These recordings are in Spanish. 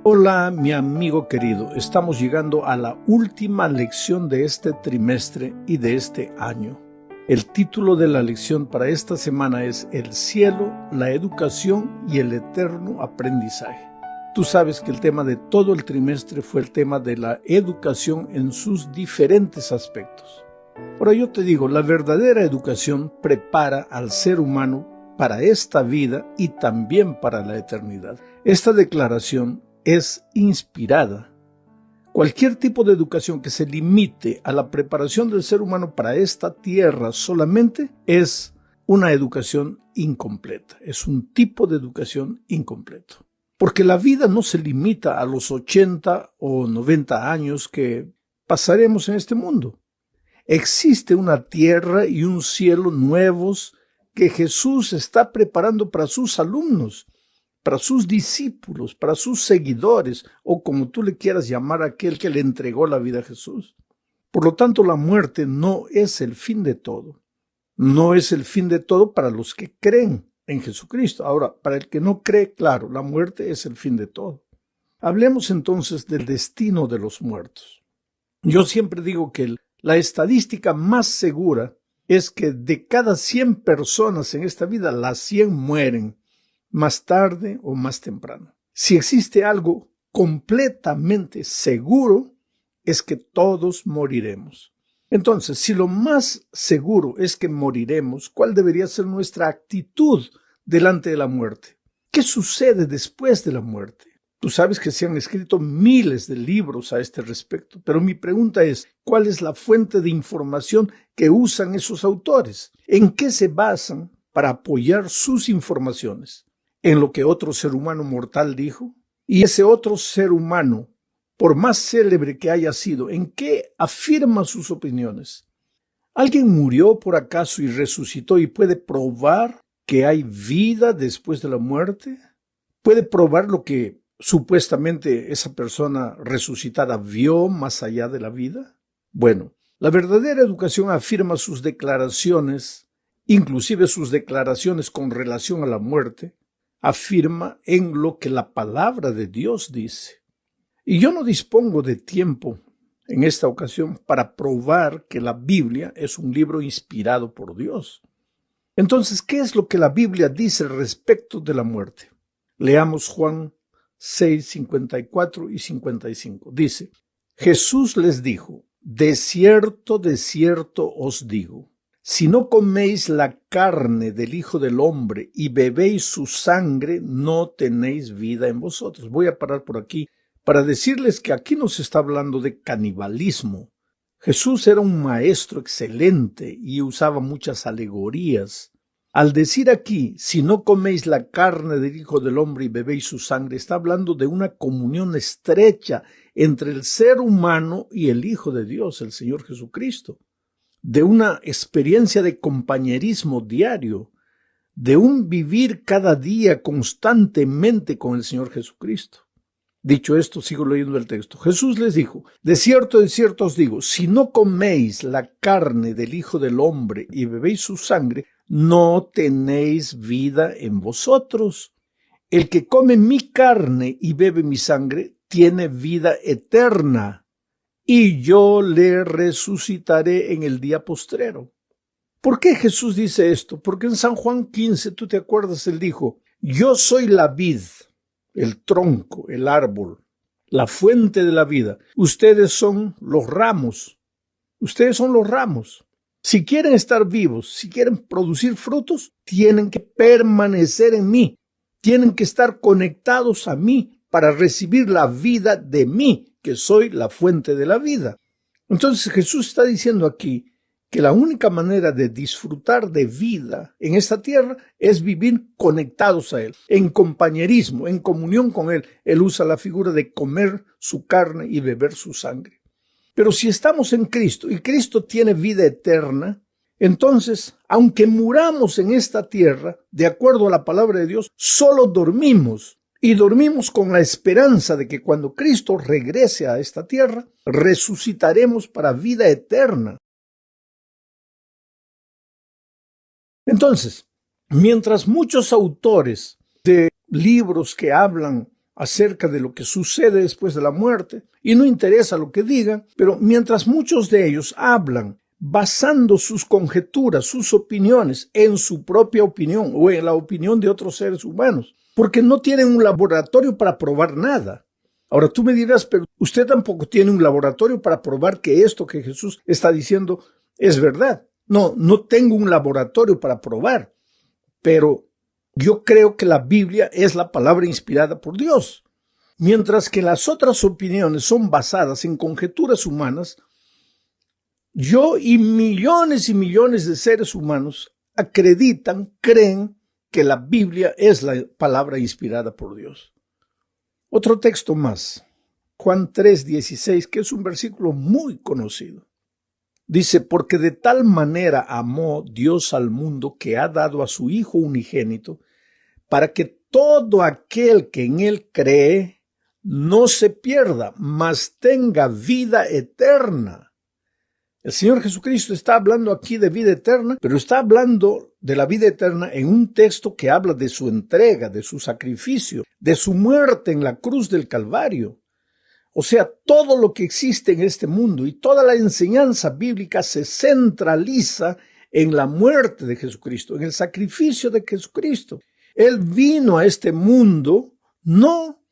Hola, mi amigo querido. Estamos llegando a la última lección de este trimestre y de este año. El título de la lección para esta semana es El cielo, la educación y el eterno aprendizaje. Tú sabes que el tema de todo el trimestre fue el tema de la educación en sus diferentes aspectos. Ahora yo te digo, la verdadera educación prepara al ser humano para esta vida y también para la eternidad. Esta declaración es inspirada. Cualquier tipo de educación que se limite a la preparación del ser humano para esta tierra solamente es una educación incompleta. Es un tipo de educación incompleto. Porque la vida no se limita a los 80 o 90 años que pasaremos en este mundo. Existe una tierra y un cielo nuevos que Jesús está preparando para sus alumnos, para sus discípulos, para sus seguidores, o como tú le quieras llamar a aquel que le entregó la vida a Jesús. Por lo tanto, la muerte no es el fin de todo. No es el fin de todo para los que creen en Jesucristo. Ahora, para el que no cree, claro, la muerte es el fin de todo. Hablemos entonces del destino de los muertos. Yo siempre digo que la estadística más segura es que de cada 100 personas en esta vida, las 100 mueren, más tarde o más temprano. Si existe algo completamente seguro, es que todos moriremos. Entonces, si lo más seguro es que moriremos, ¿cuál debería ser nuestra actitud delante de la muerte? ¿Qué sucede después de la muerte? Tú sabes que se han escrito miles de libros a este respecto, pero mi pregunta es, ¿cuál es la fuente de información que usan esos autores? ¿En qué se basan para apoyar sus informaciones? ¿En lo que otro ser humano mortal dijo? Y ese otro ser humano, por más célebre que haya sido, ¿en qué afirma sus opiniones? ¿Alguien murió por acaso y resucitó y puede probar que hay vida después de la muerte? ¿Puede probar lo que supuestamente esa persona resucitada vio más allá de la vida? Bueno, la verdadera educación afirma sus declaraciones, inclusive sus declaraciones con relación a la muerte, afirma en lo que la palabra de Dios dice. Y yo no dispongo de tiempo en esta ocasión para probar que la Biblia es un libro inspirado por Dios. Entonces, ¿qué es lo que la Biblia dice respecto de la muerte? Leamos Juan 6, 54 y 55. Dice, Jesús les dijo, de cierto os digo, si no coméis la carne del Hijo del Hombre y bebéis su sangre, no tenéis vida en vosotros. Voy a parar por aquí para decirles que aquí no se está hablando de canibalismo. Jesús era un maestro excelente y usaba muchas alegorías. Al decir aquí, si no coméis la carne del Hijo del Hombre y bebéis su sangre, está hablando de una comunión estrecha entre el ser humano y el Hijo de Dios, el Señor Jesucristo, de una experiencia de compañerismo diario, de un vivir cada día constantemente con el Señor Jesucristo. Dicho esto, sigo leyendo el texto. Jesús les dijo, de cierto os digo, si no coméis la carne del Hijo del Hombre y bebéis su sangre, no tenéis vida en vosotros. El que come mi carne y bebe mi sangre tiene vida eterna, y yo le resucitaré en el día postrero. ¿Por qué Jesús dice esto? Porque en San Juan 15, tú te acuerdas, él dijo, yo soy la vid, el tronco, el árbol, la fuente de la vida. Ustedes son los ramos. Ustedes son los ramos. Si quieren estar vivos, si quieren producir frutos, tienen que permanecer en mí. Tienen que estar conectados a mí para recibir la vida de mí, que soy la fuente de la vida. Entonces Jesús está diciendo aquí que la única manera de disfrutar de vida en esta tierra es vivir conectados a Él, en compañerismo, en comunión con Él. Él usa la figura de comer su carne y beber su sangre. Pero si estamos en Cristo y Cristo tiene vida eterna, entonces, aunque muramos en esta tierra, de acuerdo a la palabra de Dios, solo dormimos. Y dormimos con la esperanza de que cuando Cristo regrese a esta tierra, resucitaremos para vida eterna. Entonces, mientras muchos autores de libros que hablan acerca de lo que sucede después de la muerte, y no interesa lo que digan, pero mientras muchos de ellos hablan basando sus conjeturas, sus opiniones en su propia opinión o en la opinión de otros seres humanos, porque no tienen un laboratorio para probar nada. Ahora tú me dirás, pero usted tampoco tiene un laboratorio para probar que esto que Jesús está diciendo es verdad. No, no tengo un laboratorio para probar, pero yo creo que la Biblia es la palabra inspirada por Dios. Mientras que las otras opiniones son basadas en conjeturas humanas, yo y millones de seres humanos acreditan, creen que la Biblia es la palabra inspirada por Dios. Otro texto más, Juan 3:16, que es un versículo muy conocido. Dice, porque de tal manera amó Dios al mundo que ha dado a su Hijo unigénito, para que todo aquel que en él cree no se pierda, mas tenga vida eterna. El Señor Jesucristo está hablando aquí de vida eterna, pero está hablando de la vida eterna en un texto que habla de su entrega, de su sacrificio, de su muerte en la cruz del Calvario. O sea, todo lo que existe en este mundo y toda la enseñanza bíblica se centraliza en la muerte de Jesucristo, en el sacrificio de Jesucristo. Él vino a este mundo no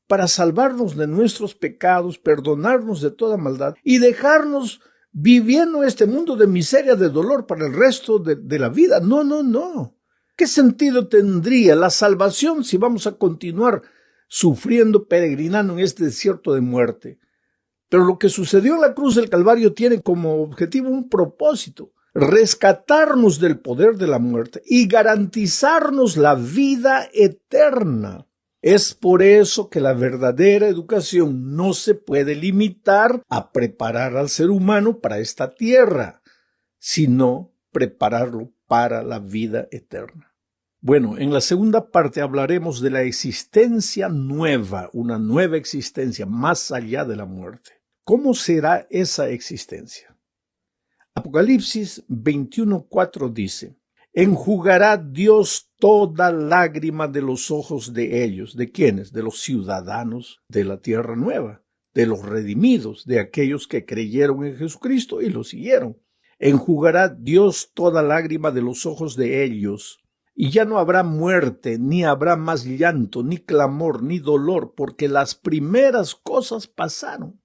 para salvarnos de nuestros pecados, perdonarnos de toda maldad y dejarnos viviendo este mundo de miseria, de dolor para el resto de la vida. No, no, no. ¿Qué sentido tendría la salvación si vamos a continuar sufriendo, peregrinando en este desierto de muerte? Pero lo que sucedió en la cruz del Calvario tiene como objetivo un propósito: rescatarnos del poder de la muerte y garantizarnos la vida eterna. Es por eso que la verdadera educación no se puede limitar a preparar al ser humano para esta tierra, sino prepararlo para la vida eterna. Bueno, en la segunda parte hablaremos de la existencia nueva, una nueva existencia más allá de la muerte. ¿Cómo será esa existencia? Apocalipsis 21:4 dice, enjugará Dios toda lágrima de los ojos de ellos. ¿De quiénes? De los ciudadanos de la tierra nueva, de los redimidos, de aquellos que creyeron en Jesucristo y lo siguieron. Enjugará Dios toda lágrima de los ojos de ellos, y ya no habrá muerte, ni habrá más llanto, ni clamor, ni dolor, porque las primeras cosas pasaron.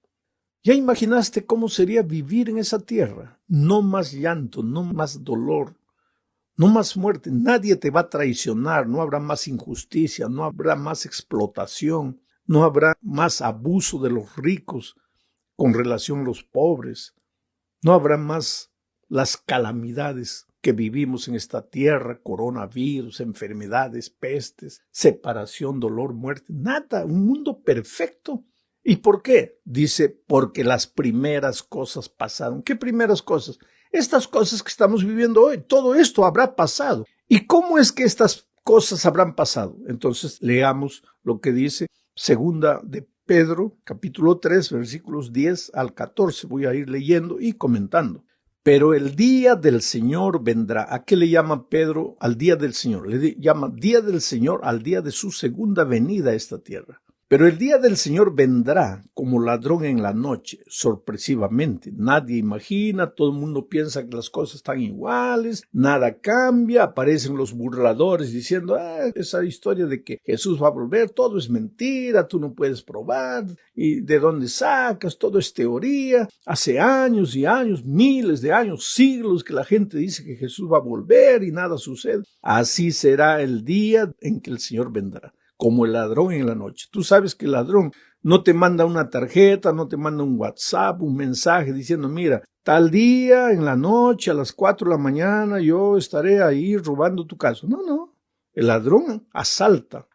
¿Ya imaginaste cómo sería vivir en esa tierra? No más llanto, no más dolor, no más muerte. Nadie te va a traicionar, no habrá más injusticia, no habrá más explotación, no habrá más abuso de los ricos con relación a los pobres, no habrá más las calamidades que vivimos en esta tierra, coronavirus, enfermedades, pestes, separación, dolor, muerte, nada, un mundo perfecto. ¿Y por qué? Dice, porque las primeras cosas pasaron. ¿Qué primeras cosas? Estas cosas que estamos viviendo hoy, todo esto habrá pasado. ¿Y cómo es que estas cosas habrán pasado? Entonces leamos lo que dice segunda de Pedro, capítulo 3, versículos 10 al 14. Voy a ir leyendo y comentando. Pero el día del Señor vendrá. ¿A qué le llama Pedro al día del Señor? Le llama día del Señor al día de su segunda venida a esta tierra. Pero el día del Señor vendrá como ladrón en la noche, sorpresivamente. Nadie imagina, todo el mundo piensa que las cosas están iguales, nada cambia, aparecen los burladores diciendo, esa historia de que Jesús va a volver, todo es mentira, tú no puedes probar, y de dónde sacas, todo es teoría. Hace años y años, miles de años, siglos que la gente dice que Jesús va a volver y nada sucede. Así será el día en que el Señor vendrá, como el ladrón en la noche. Tú sabes que el ladrón no te manda una tarjeta, no te manda un WhatsApp, un mensaje diciendo, mira, tal día en la noche a las 4 de la mañana yo estaré ahí robando tu casa. No, no. El ladrón asalta,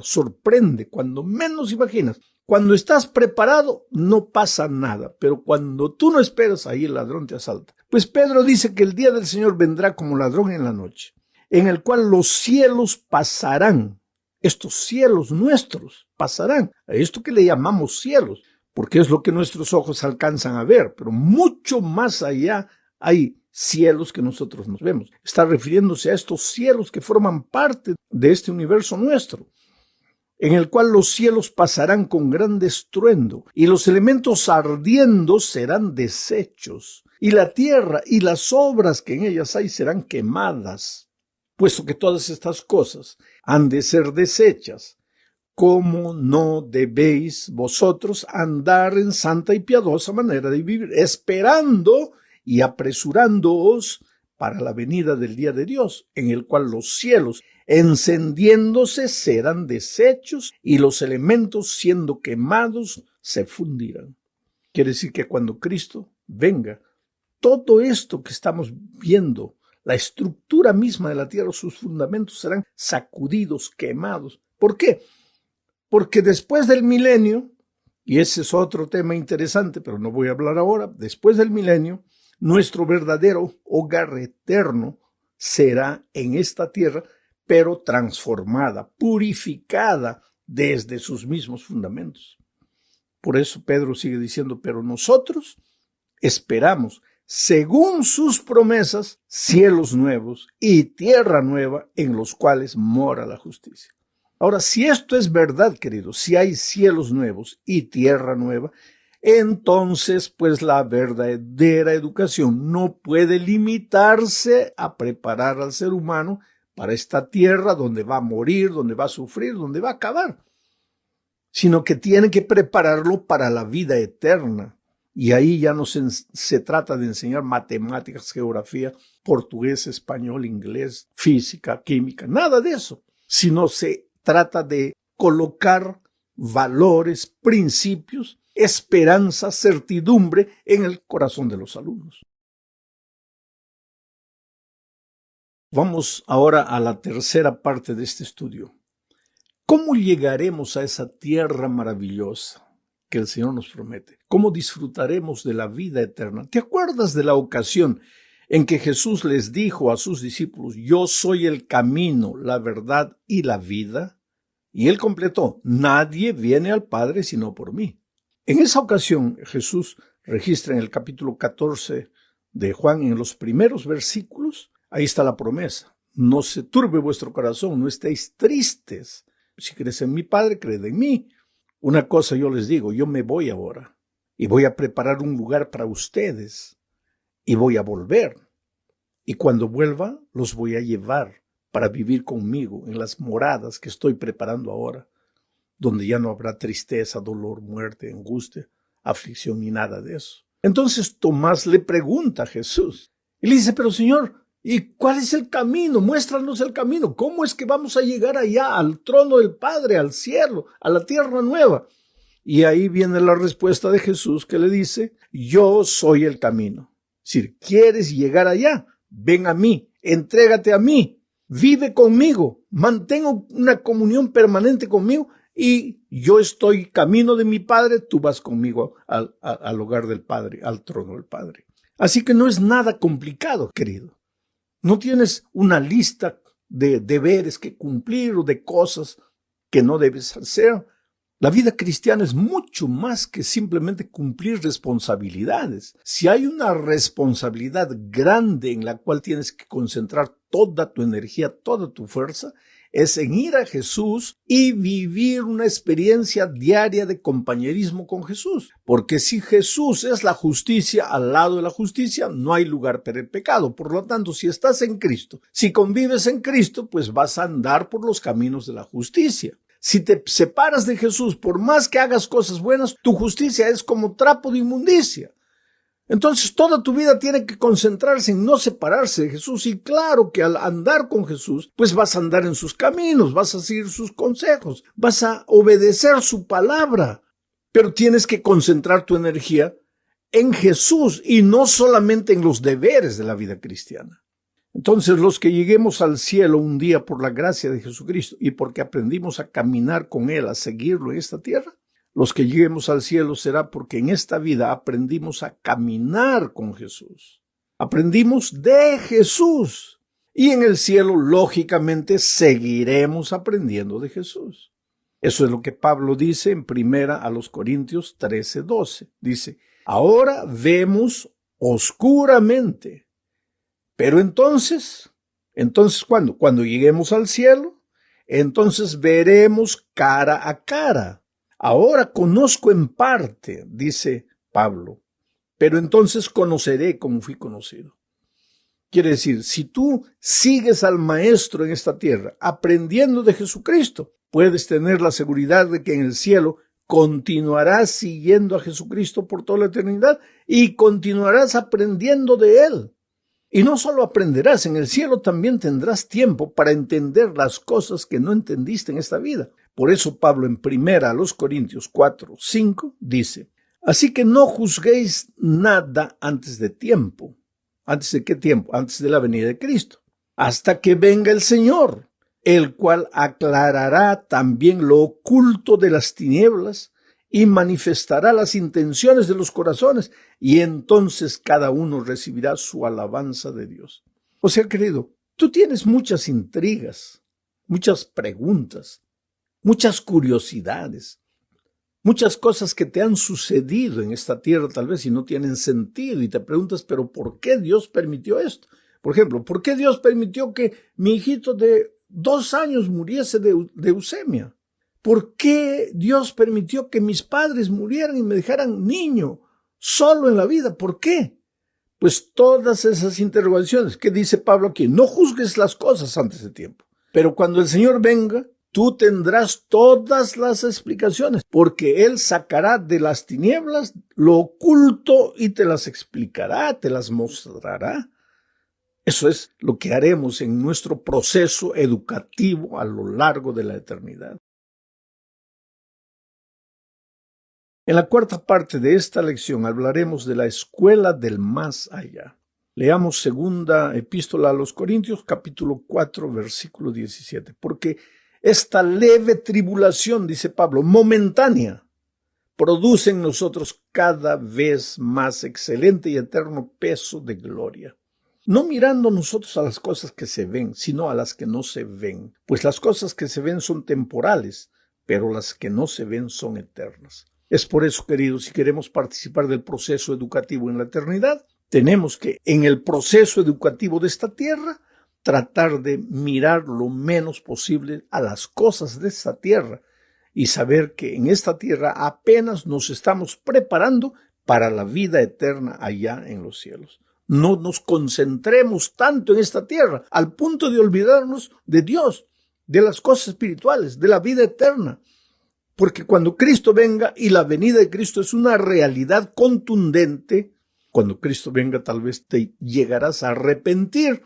sorprende cuando menos imaginas. Cuando estás preparado no pasa nada, pero cuando tú no esperas, ahí el ladrón te asalta. Pues Pedro dice que el día del Señor vendrá como ladrón en la noche, en el cual los cielos pasarán. Estos cielos nuestros pasarán, a esto que le llamamos cielos, porque es lo que nuestros ojos alcanzan a ver, pero mucho más allá hay cielos que nosotros nos vemos. Está refiriéndose a estos cielos que forman parte de este universo nuestro. en el cual los cielos pasarán con gran estruendo, y los elementos ardiendo serán deshechos, y la tierra y las obras que en ellas hay serán quemadas, puesto que todas estas cosas han de ser deshechas. ¿Cómo no debéis vosotros andar en santa y piadosa manera de vivir, esperando y apresurándoos para la venida del día de Dios, en el cual los cielos encendiéndose serán deshechos y los elementos siendo quemados se fundirán? Quiere decir que cuando Cristo venga, todo esto que estamos viendo, la estructura misma de la tierra, sus fundamentos serán sacudidos, quemados. ¿Por qué? Porque después del milenio, y ese es otro tema interesante, pero no voy a hablar ahora, después del milenio, nuestro verdadero hogar eterno será en esta tierra, pero transformada, purificada desde sus mismos fundamentos. Por eso Pedro sigue diciendo, pero nosotros esperamos, según sus promesas, cielos nuevos y tierra nueva en los cuales mora la justicia. Ahora, si esto es verdad, queridos, si hay cielos nuevos y tierra nueva, entonces, pues la verdadera educación no puede limitarse a preparar al ser humano para esta tierra donde va a morir, donde va a sufrir, donde va a acabar, sino que tiene que prepararlo para la vida eterna. Y ahí ya no se trata de enseñar matemáticas, geografía, portugués, español, inglés, física, química, nada de eso, sino se trata de colocar valores, principios, esperanza, certidumbre en el corazón de los alumnos. Vamos ahora a la tercera parte de este estudio. ¿Cómo llegaremos a esa tierra maravillosa que el Señor nos promete? ¿Cómo disfrutaremos de la vida eterna? ¿Te acuerdas de la ocasión en que Jesús les dijo a sus discípulos, yo soy el camino, la verdad y la vida? Y él completó, nadie viene al Padre sino por mí. En esa ocasión, Jesús registra en el capítulo 14 de Juan, en los primeros versículos, ahí está la promesa. No se turbe vuestro corazón, no estéis tristes. Si crees en mi Padre, creed en mí. Una cosa yo les digo, yo me voy ahora y voy a preparar un lugar para ustedes y voy a volver. Y cuando vuelva, los voy a llevar para vivir conmigo en las moradas que estoy preparando ahora, donde ya no habrá tristeza, dolor, muerte, angustia, aflicción ni nada de eso. Entonces Tomás le pregunta a Jesús y le dice, pero Señor, ¿y cuál es el camino? Muéstranos el camino. ¿Cómo es que vamos a llegar allá, al trono del Padre, al cielo, a la tierra nueva? Y ahí viene la respuesta de Jesús que le dice, yo soy el camino. Es decir, ¿quieres llegar allá? Ven a mí, entrégate a mí. Vive conmigo, mantengo una comunión permanente conmigo y yo estoy camino de mi Padre, tú vas conmigo al hogar del Padre, al trono del Padre. Así que no es nada complicado, querido. No tienes una lista de deberes que cumplir o de cosas que no debes hacer. La vida cristiana es mucho más que simplemente cumplir responsabilidades. Si hay una responsabilidad grande en la cual tienes que concentrar toda tu energía, toda tu fuerza, es en ir a Jesús y vivir una experiencia diaria de compañerismo con Jesús. Porque si Jesús es la justicia, al lado de la justicia no hay lugar para el pecado. Por lo tanto, si estás en Cristo, si convives en Cristo, pues vas a andar por los caminos de la justicia. Si te separas de Jesús, por más que hagas cosas buenas, tu justicia es como trapo de inmundicia. Entonces toda tu vida tiene que concentrarse en no separarse de Jesús. Y claro que al andar con Jesús, pues vas a andar en sus caminos, vas a seguir sus consejos, vas a obedecer su palabra. Pero tienes que concentrar tu energía en Jesús y no solamente en los deberes de la vida cristiana. Entonces, los que lleguemos al cielo un día por la gracia de Jesucristo y porque aprendimos a caminar con Él, a seguirlo en esta tierra, los que lleguemos al cielo será porque en esta vida aprendimos a caminar con Jesús. Aprendimos de Jesús. Y en el cielo, lógicamente, seguiremos aprendiendo de Jesús. Eso es lo que Pablo dice en 1 Corintios 13:12. Dice, ahora vemos oscuramente. Pero entonces, ¿cuándo? Cuando lleguemos al cielo, entonces veremos cara a cara. Ahora conozco en parte, dice Pablo, pero entonces conoceré como fui conocido. Quiere decir, si tú sigues al Maestro en esta tierra, aprendiendo de Jesucristo, puedes tener la seguridad de que en el cielo continuarás siguiendo a Jesucristo por toda la eternidad y continuarás aprendiendo de Él. Y no solo aprenderás, en el cielo también tendrás tiempo para entender las cosas que no entendiste en esta vida. Por eso Pablo en 1 Corintios 4:5 dice, así que no juzguéis nada antes de tiempo. ¿Antes de qué tiempo? Antes de la venida de Cristo. Hasta que venga el Señor, el cual aclarará también lo oculto de las tinieblas y manifestará las intenciones de los corazones, y entonces cada uno recibirá su alabanza de Dios. O sea, querido, tú tienes muchas intrigas, muchas preguntas, muchas curiosidades, muchas cosas que te han sucedido en esta tierra tal vez y no tienen sentido, y te preguntas, pero ¿por qué Dios permitió esto? Por ejemplo, ¿por qué Dios permitió que mi hijito de 2 años muriese de leucemia? ¿Por qué Dios permitió que mis padres murieran y me dejaran niño, solo en la vida? ¿Por qué? Pues todas esas interrogaciones, ¿qué dice Pablo aquí? No juzgues las cosas antes de tiempo, pero cuando el Señor venga, tú tendrás todas las explicaciones, porque Él sacará de las tinieblas lo oculto y te las explicará, te las mostrará. Eso es lo que haremos en nuestro proceso educativo a lo largo de la eternidad. En la cuarta parte de esta lección hablaremos de la escuela del más allá. Leamos segunda epístola a los Corintios, capítulo 4, versículo 17. Porque esta leve tribulación, dice Pablo, momentánea, produce en nosotros cada vez más excelente y eterno peso de gloria. No mirando nosotros a las cosas que se ven, sino a las que no se ven. Pues las cosas que se ven son temporales, pero las que no se ven son eternas. Es por eso, queridos, si queremos participar del proceso educativo en la eternidad, tenemos que, en el proceso educativo de esta tierra, tratar de mirar lo menos posible a las cosas de esta tierra y saber que en esta tierra apenas nos estamos preparando para la vida eterna allá en los cielos. No nos concentremos tanto en esta tierra al punto de olvidarnos de Dios, de las cosas espirituales, de la vida eterna. Porque cuando Cristo venga, y la venida de Cristo es una realidad contundente, cuando Cristo venga tal vez te llegarás a arrepentir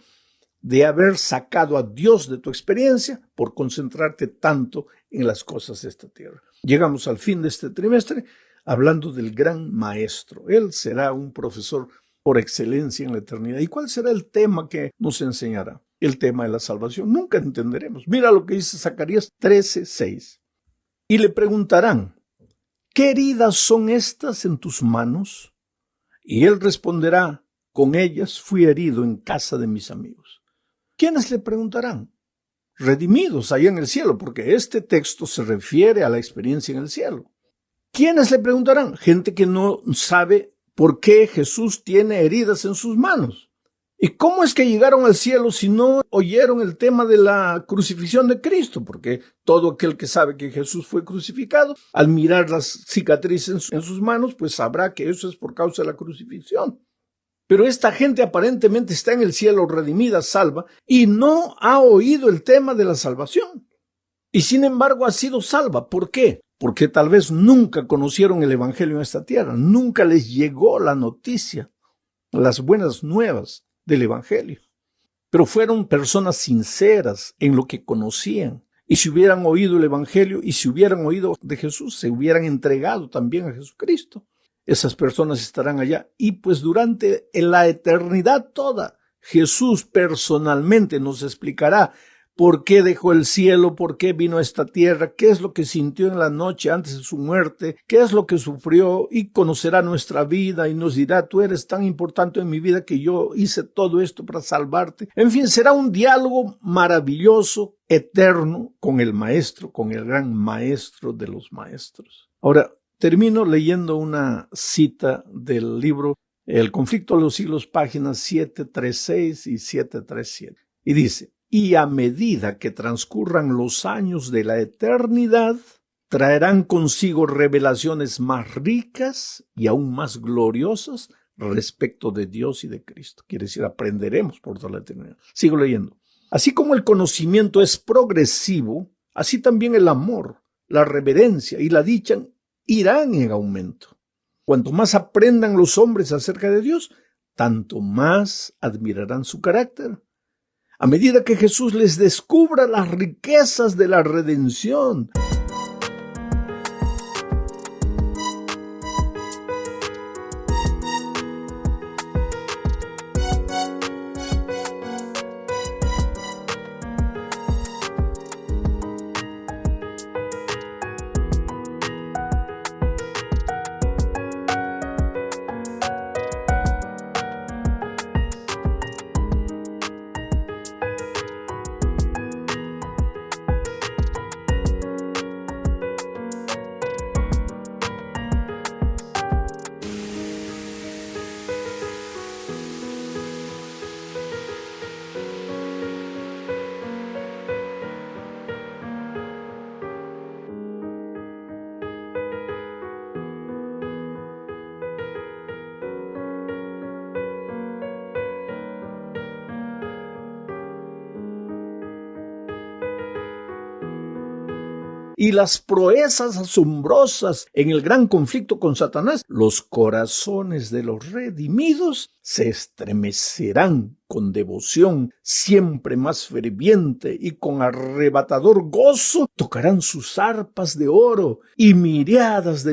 de haber sacado a Dios de tu experiencia por concentrarte tanto en las cosas de esta tierra. Llegamos al fin de este trimestre hablando del gran maestro. Él será un profesor por excelencia en la eternidad. ¿Y cuál será el tema que nos enseñará? El tema de la salvación. Nunca entenderemos. Mira lo que dice Zacarías 13:6. Y le preguntarán, ¿qué heridas son estas en tus manos? Y él responderá, con ellas fui herido en casa de mis amigos. ¿Quiénes le preguntarán? Redimidos allá en el cielo, porque este texto se refiere a la experiencia en el cielo. ¿Quiénes le preguntarán? Gente que no sabe por qué Jesús tiene heridas en sus manos. ¿Y cómo es que llegaron al cielo si no oyeron el tema de la crucifixión de Cristo? Porque todo aquel que sabe que Jesús fue crucificado, al mirar las cicatrices en sus manos, pues sabrá que eso es por causa de la crucifixión. Pero esta gente aparentemente está en el cielo redimida, salva, y no ha oído el tema de la salvación. Y sin embargo ha sido salva. ¿Por qué? Porque tal vez nunca conocieron el evangelio en esta tierra, nunca les llegó la noticia, las buenas nuevas del evangelio. Pero fueron personas sinceras en lo que conocían. Y si hubieran oído el evangelio y si hubieran oído de Jesús, se hubieran entregado también a Jesucristo. Esas personas estarán allá. Y pues durante la eternidad toda, Jesús personalmente nos explicará por qué dejó el cielo, por qué vino a esta tierra, qué es lo que sintió en la noche antes de su muerte, qué es lo que sufrió, y conocerá nuestra vida y nos dirá, tú eres tan importante en mi vida que yo hice todo esto para salvarte. En fin, será un diálogo maravilloso, eterno, con el maestro, con el gran maestro de los maestros. Ahora, termino leyendo una cita del libro El conflicto de los siglos, páginas 736 y 737. Y dice, y a medida que transcurran los años de la eternidad, traerán consigo revelaciones más ricas y aún más gloriosas respecto de Dios y de Cristo. Quiere decir, aprenderemos por toda la eternidad. Sigo leyendo. Así como el conocimiento es progresivo, así también el amor, la reverencia y la dicha irán en aumento. Cuanto más aprendan los hombres acerca de Dios, tanto más admirarán su carácter. A medida que Jesús les descubra las riquezas de la redención, y las proezas asombrosas en el gran conflicto con Satanás, los corazones de los redimidos se estremecerán con devoción siempre más ferviente y con arrebatador gozo tocarán sus arpas de oro y miriadas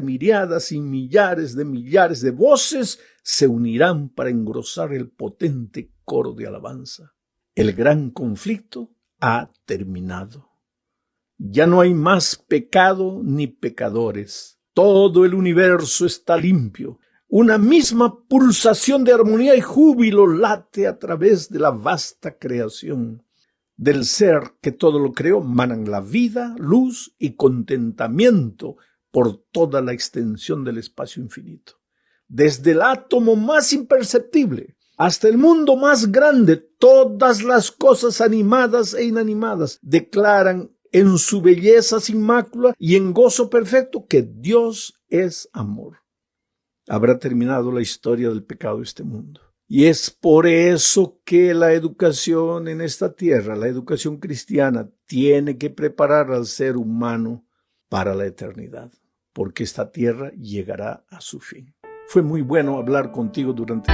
y millares de voces se unirán para engrosar el potente coro de alabanza. El gran conflicto ha terminado. Ya no hay más pecado ni pecadores. Todo el universo está limpio. Una misma pulsación de armonía y júbilo late a través de la vasta creación. Del ser que todo lo creó manan la vida, luz y contentamiento por toda la extensión del espacio infinito. Desde el átomo más imperceptible hasta el mundo más grande, todas las cosas animadas e inanimadas declaran en su belleza sin mácula y en gozo perfecto que Dios es amor. Habrá terminado la historia del pecado de este mundo. Y es por eso que la educación en esta tierra, la educación cristiana, tiene que preparar al ser humano para la eternidad, porque esta tierra llegará a su fin. Fue muy bueno hablar contigo durante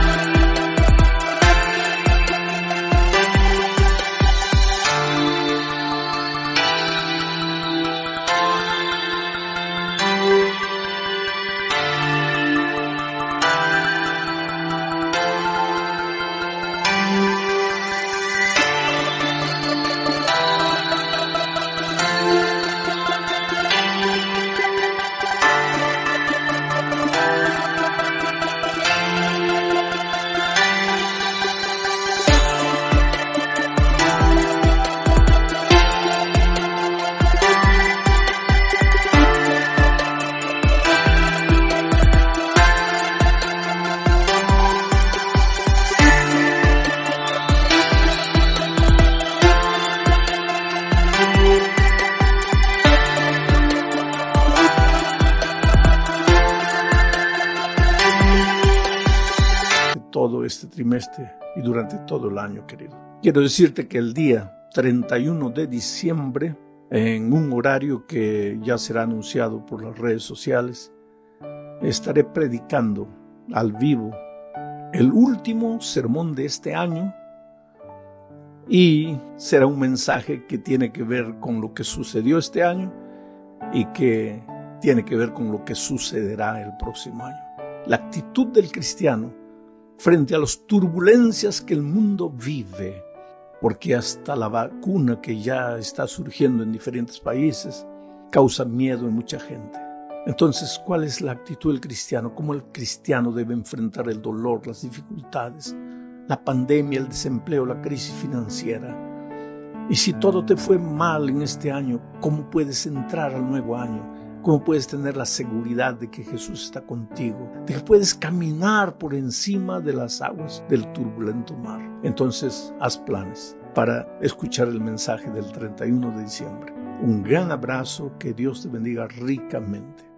todo este trimestre y durante todo el año, querido. Quiero decirte que el día 31 de diciembre, en un horario que ya será anunciado por las redes sociales, estaré predicando al vivo el último sermón de este año y será un mensaje que tiene que ver con lo que sucedió este año y que tiene que ver con lo que sucederá el próximo año. La actitud del cristiano frente a las turbulencias que el mundo vive, porque hasta la vacuna que ya está surgiendo en diferentes países causa miedo en mucha gente. Entonces, ¿cuál es la actitud del cristiano? ¿Cómo el cristiano debe enfrentar el dolor, las dificultades, la pandemia, el desempleo, la crisis financiera? Y si todo te fue mal en este año, ¿cómo puedes entrar al nuevo año? ¿Cómo puedes tener la seguridad de que Jesús está contigo? De que puedes caminar por encima de las aguas del turbulento mar. Entonces, haz planes. para escuchar el mensaje del 31 de diciembre. Un gran abrazo, que Dios te bendiga ricamente.